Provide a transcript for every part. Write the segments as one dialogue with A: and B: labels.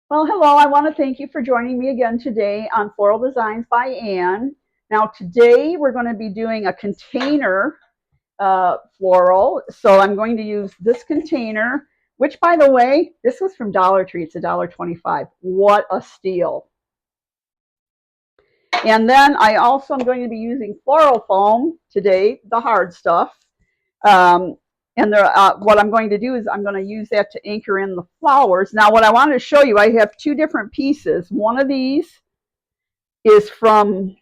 A: Well, hello. I want to thank you for joining me again today on Floral Designs by Anne. Now, today we're going to be doing a container floral. So I'm going to use this container, which, by the way, this was from Dollar Tree. It's $1.25. What a steal. And then I also am going to be using floral foam today, the hard stuff. Um, and what I'm going to do is I'm going to use that to anchor in the flowers. Now, what I wanted to show you, I have two different pieces. One of these is from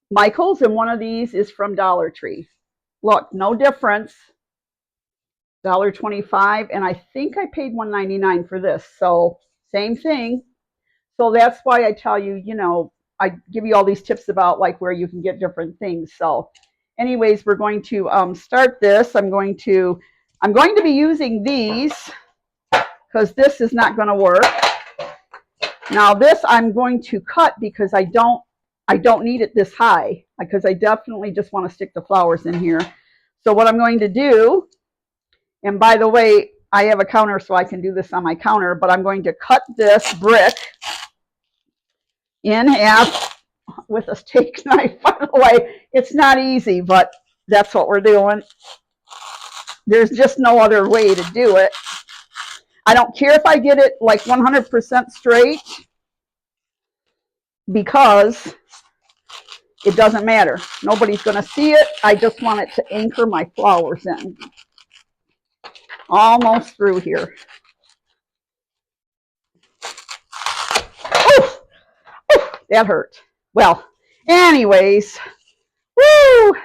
A: Michael's, and one of these is from Dollar Tree. Look, no difference. $1.25, and I think I paid $1.99 for this. So same thing. So that's why I tell you, I give you all these tips about like where you can get different things. So anyways, we're going to start this. I'm going to be using these because this is not going to work. Now this I'm going to cut because I don't need it this high because I definitely just want to stick the flowers in here. So what I'm going to do, and by the way, I have a counter so I can do this on my counter, but I'm going to cut this brick in half with a steak knife. By the way, it's not easy, but that's what we're doing. There's just no other way to do it. I don't care if I get it like 100% straight because it doesn't matter. Nobody's going to see it. I just want it to anchor my flowers in. Almost through here. Oof, oof, that hurt. Well, anyways, woo!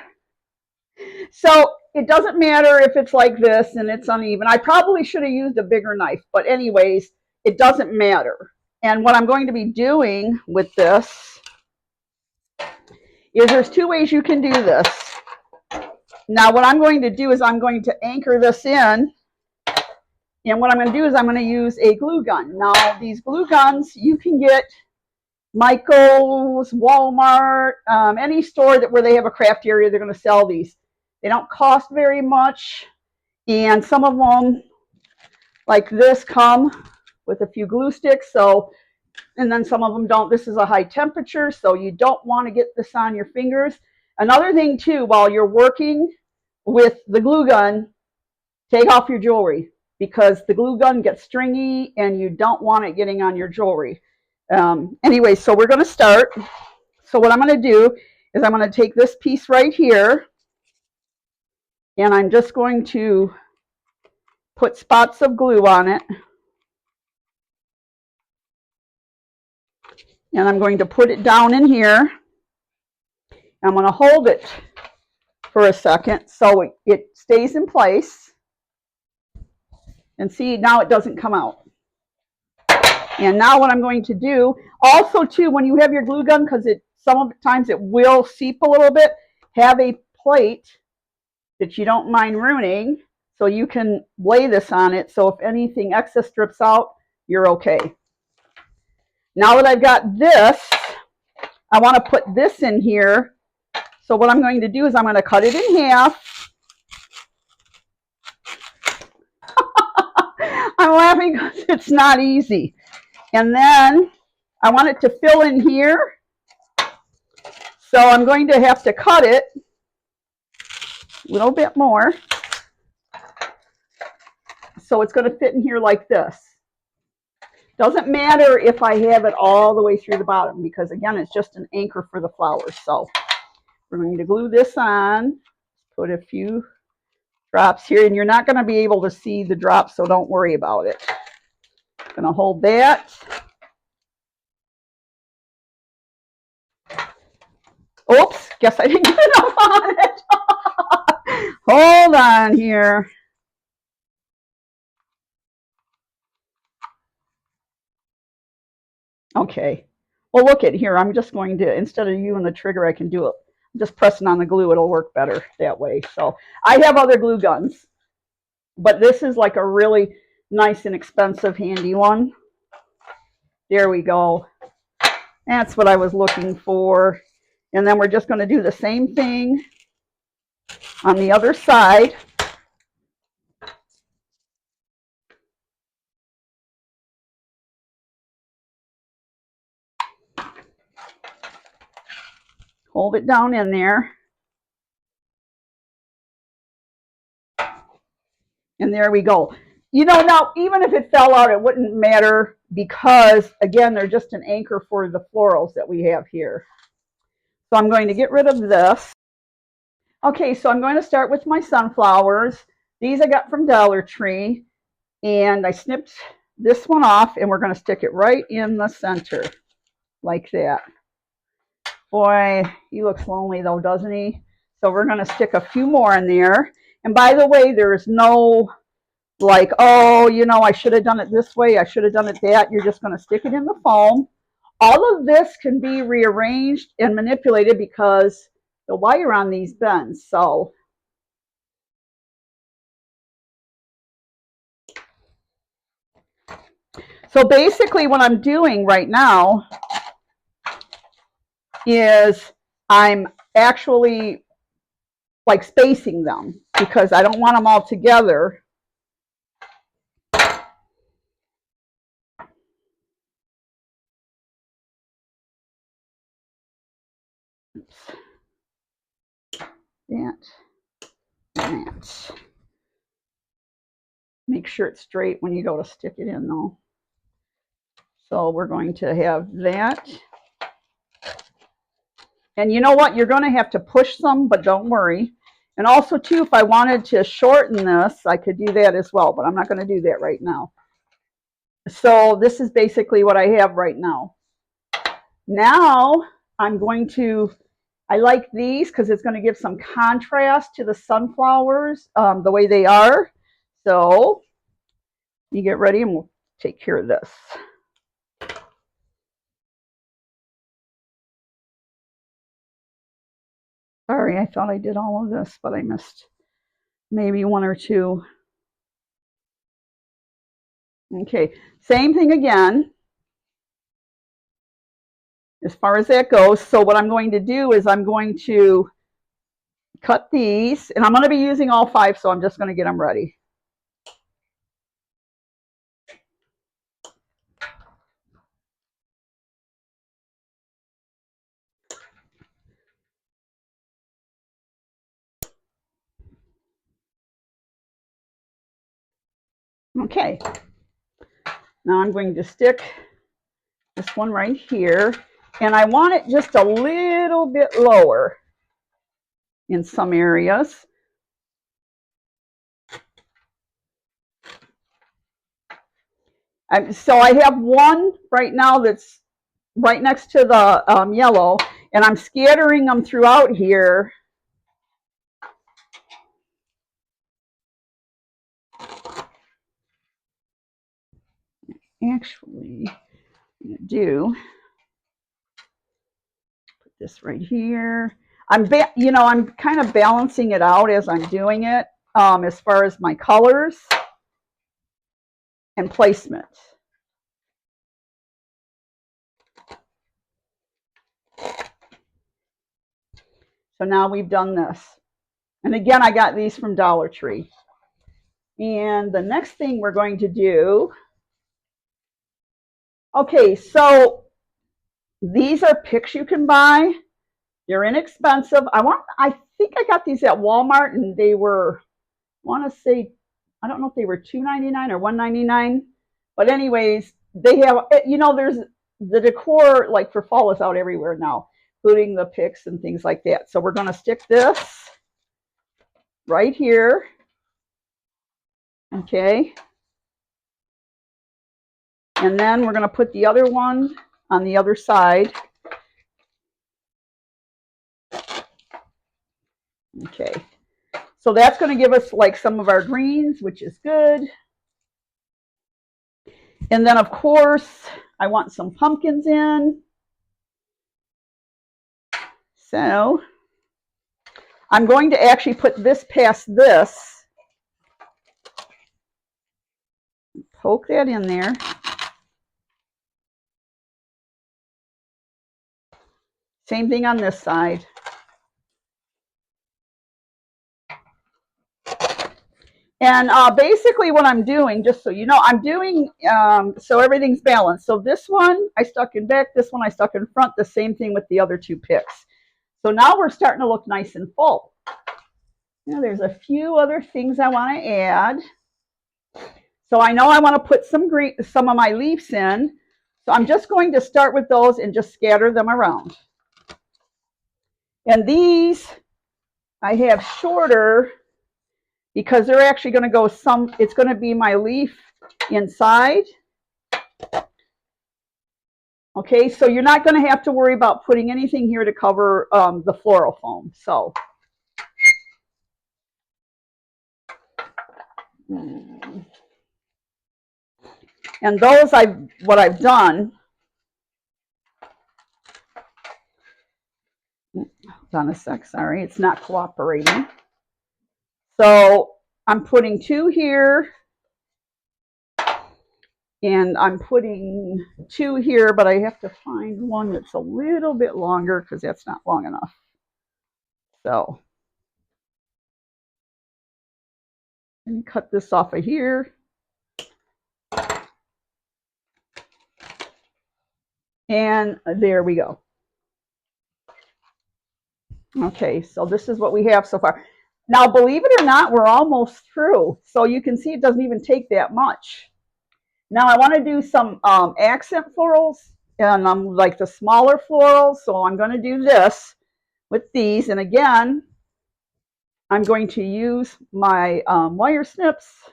A: So it doesn't matter if it's like this and it's uneven. I probably should have used a bigger knife, but anyways, it doesn't matter. And what I'm going to be doing with this is there's two ways you can do this. Now what I'm going to do is I'm going to anchor this in, and what I'm going to do is I'm going to use a glue gun. Now these glue guns you can get Michael's, Walmart, any store where they have a craft area, they're going to sell these. They don't cost very much, and some of them, like this, come with a few glue sticks. So, and then some of them don't. This is a high temperature, so you don't want to get this on your fingers. Another thing too, while you're working with the glue gun, take off your jewelry because the glue gun gets stringy and you don't want it getting on your jewelry. Anyway, so we're going to start. So what I'm going to do is I'm going to take this piece right here, and I'm just going to put spots of glue on it. And I'm going to put it down in here. I'm going to hold it for a second so it stays in place. And see, now it doesn't come out. And now what I'm going to do, also too, when you have your glue gun, because sometimes it will seep a little bit, have a plate that you don't mind ruining so you can lay this on it. So if anything excess drips out, you're okay. Now that I've got this, I want to put this in here. So what I'm going to do is I'm going to cut it in half. I'm laughing because it's not easy. And then I want it to fill in here. So I'm going to have to cut it a little bit more. So it's going to fit in here like this. Doesn't matter if I have it all the way through the bottom because, again, it's just an anchor for the flowers. So we're going to glue this on, put a few drops here, and you're not going to be able to see the drops, so don't worry about it. I'm going to hold that. Oops, guess I didn't get enough on it. Hold on here. Okay. Well, look at here. I'm just going to, instead of using the trigger, I can do it. I'm just pressing on the glue. It'll work better that way. So I have other glue guns, but this is like a really nice and expensive, handy one. There we go. That's what I was looking for. And then we're just going to do the same thing on the other side. Hold it down in there. And there we go. You know, now, even if it fell out, it wouldn't matter because, again, they're just an anchor for the florals that we have here. So I'm going to get rid of this. Okay, so I'm going to start with my sunflowers. These I got from Dollar Tree. And I snipped this one off, and we're going to stick it right in the center, like that. Boy, he looks lonely, though, doesn't he? So we're going to stick a few more in there. And by the way, there's no like, oh, you know, I should have done it this way, I should have done it that. You're just going to stick it in the foam. All of this can be rearranged and manipulated because the wire on these bends. So basically what I'm doing right now is I'm actually like spacing them because I don't want them all together. That. Make sure it's straight when you go to stick it in, though. So we're going to have that. And you know what? You're going to have to push some, but don't worry. And also, too, if I wanted to shorten this, I could do that as well, but I'm not going to do that right now. So this is basically what I have right now. Now I'm going to, I like these because it's going to give some contrast to the sunflowers the way they are. So you get ready and we'll take care of this. Sorry, I thought I did all of this, but I missed maybe one or two. Okay, same thing again as far as that goes. So what I'm going to do is I'm going to cut these, and I'm going to be using all 5, so I'm just going to get them ready. Okay, now I'm going to stick this one right here, and I want it just a little bit lower in some areas. So I have one right now that's right next to the yellow, and I'm scattering them throughout here. Actually, I'm going to do, put this right here. I'm kind of balancing it out as I'm doing it as far as my colors and placement. So now we've done this. And again, I got these from Dollar Tree. And the next thing we're going to do, okay, so these are picks you can buy. They're inexpensive. I think I got these at Walmart, and they were, I want to say, I don't know if they were $2.99 or $1.99. But anyways, they have, you know, there's the decor like for fall is out everywhere now, including the picks and things like that. So we're going to stick this right here. Okay. And then we're going to put the other one on the other side. Okay. So that's going to give us like some of our greens, which is good. And then, of course, I want some pumpkins in. So I'm going to actually put this past this. Poke that in there. Same thing on this side. And basically what I'm doing, just so you know, I'm doing so everything's balanced. So this one I stuck in back, this one I stuck in front, the same thing with the other 2 picks. So now we're starting to look nice and full. Now there's a few other things I want to add. So I know I want to put some of my leaves in. So I'm just going to start with those and just scatter them around. And these I have shorter because they're actually going to go it's going to be my leaf inside. Okay, so you're not going to have to worry about putting anything here to cover the floral foam. So, and those what I've done. Hold on a sec, sorry, it's not cooperating. So I'm putting 2 here, and I'm putting 2 here, but I have to find one that's a little bit longer because that's not long enough. So let me cut this off of here. And there we go. Okay, so this is what we have so far. Now, believe it or not, we're almost through. So you can see it doesn't even take that much. Now I want to do some accent florals, and like the smaller florals. So I'm going to do this with these. And again, I'm going to use my wire snips,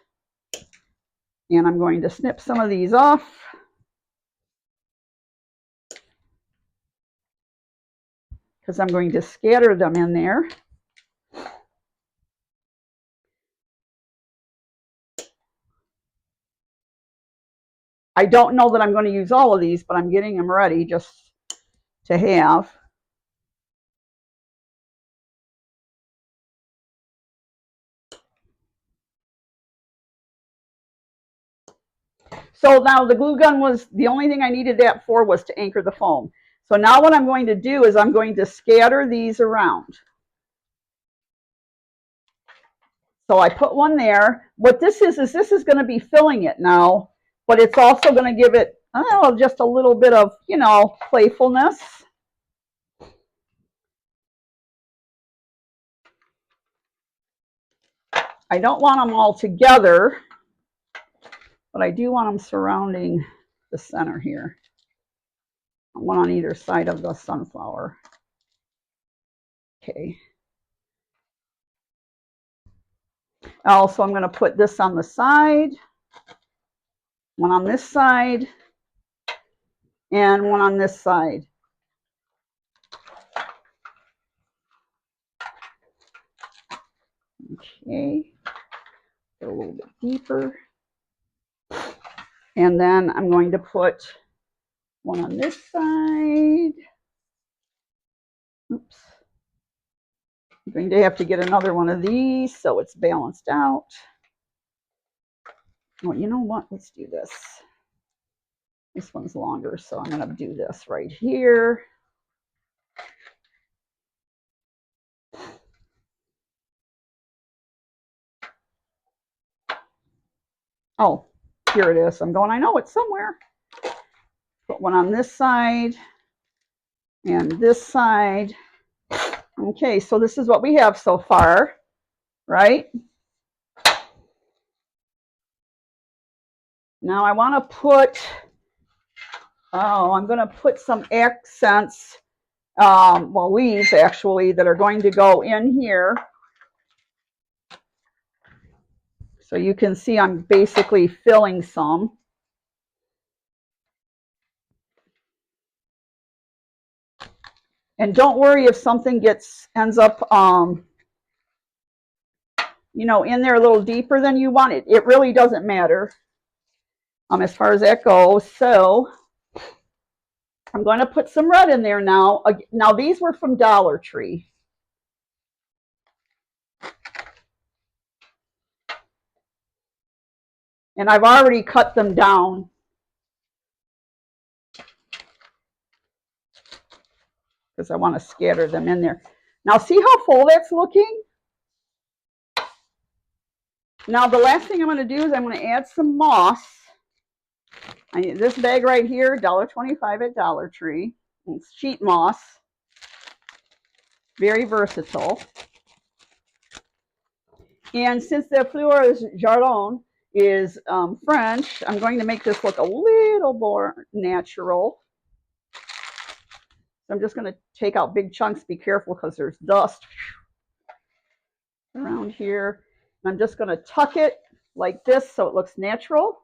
A: and I'm going to snip some of these off. Because I'm going to scatter them in there. I don't know that I'm going to use all of these, but I'm getting them ready just to have. So now the glue gun was the only thing I needed that for, was to anchor the foam. So now what I'm going to do is I'm going to scatter these around. So I put one there. What this is this is going to be filling it now, but it's also going to give it just a little bit of, playfulness. I don't want them all together, but I do want them surrounding the center here. One on either side of the sunflower. Okay. Also, I'm going to put this on the side, one on this side, and one on this side. Okay. Go a little bit deeper. And then I'm going to put one on this side. Oops. I'm going to have to get another one of these so it's balanced out. Well, you know what? Let's do this. This one's longer, so I'm going to do this right here. Oh, here it is. I'm going, I know it's somewhere. Put one on this side and this side. Okay, so this is what we have so far, right? Now I want to put, I'm going to put some accents, leaves actually, that are going to go in here. So you can see I'm basically filling some. And don't worry if something ends up, in there a little deeper than you want it. It really doesn't matter as far as that goes. So I'm going to put some red in there now. Now these were from Dollar Tree. And I've already cut them down. Because I want to scatter them in there. Now see how full that's looking? Now the last thing I'm going to do is I'm going to add some moss. I need this bag right here, $1.25 at Dollar Tree. It's sheet moss. Very versatile. And since the Fleurs Jardin is French, I'm going to make this look a little more natural. So I'm just going to take out big chunks. Be careful because there's dust around here. And I'm just going to tuck it like this so it looks natural.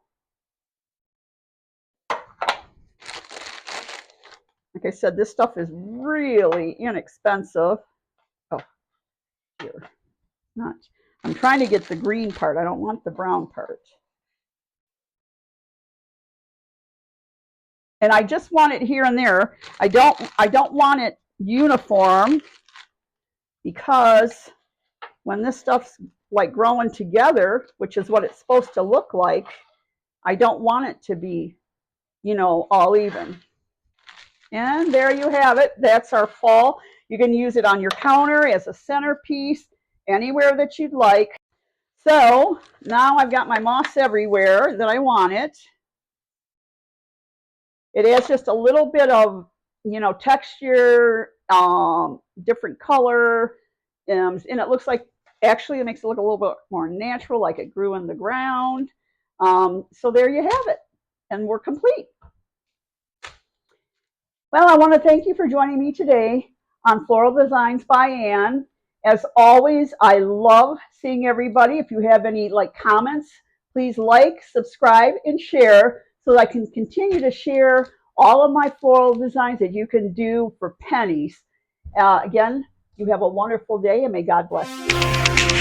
A: Like I said, this stuff is really inexpensive. Oh, here. Not. I'm trying to get the green part. I don't want the brown part. And I just want it here and there. I don't want it uniform, because when this stuff's like growing together, which is what it's supposed to look like, I don't want it to be, you know, all even. And there you have it. That's our fall. You can use it on your counter as a centerpiece, anywhere that you'd like. So now I've got my moss everywhere that I want it. It adds just a little bit of, you know, texture, different color, and it looks like, actually it makes it look a little bit more natural, like it grew in the ground. So there you have it, and we're complete. Well, I want to thank you for joining me today on Floral Designs by Ann. As always, I love seeing everybody. If you have any comments, please like, subscribe, and share so that I can continue to share all of my floral designs that you can do for pennies. Again, you have a wonderful day, and may God bless you.